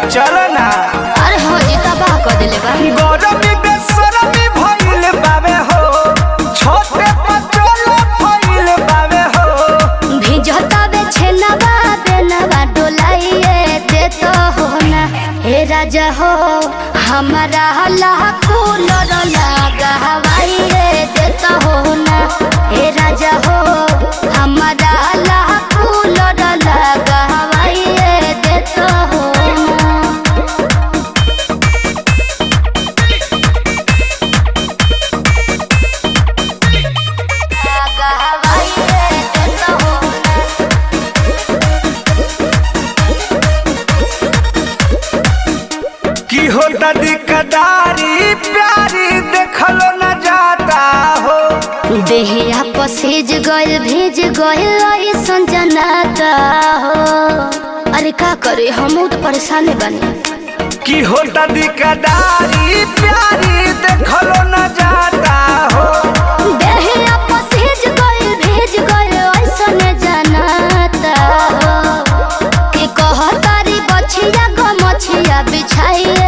चलो ना। अरे हो जी तबाह कर देले बा। गरमी बेसरमी भइल बावे हो, छोटे पचोला भइल बावे हो। भिजता बे छेनवा बेनवा डोलाइए दे तो हो ना। हे राजा हो हमारा लाखो लड़ लगा हवाइए दे तो हो ना। हे राजा हो हमारा लाखो लड़ लगा हवाइए दे तो हो ना। लगा हवाइए दे तो हो ना। की होता दिकदारी प्यारी देखलो न जाता हो। देहिया पसेज गइल भेज गइल ऐसन जनाता हो। अरे का करे हम तो परेशान बानी। की होता दिकदारी प्यारी देखलो न जाता हो। देहिया पसेज गइल भेज गइल ऐसन जनाता हो। के कहतारी बछिया ग मछिया बिछाइए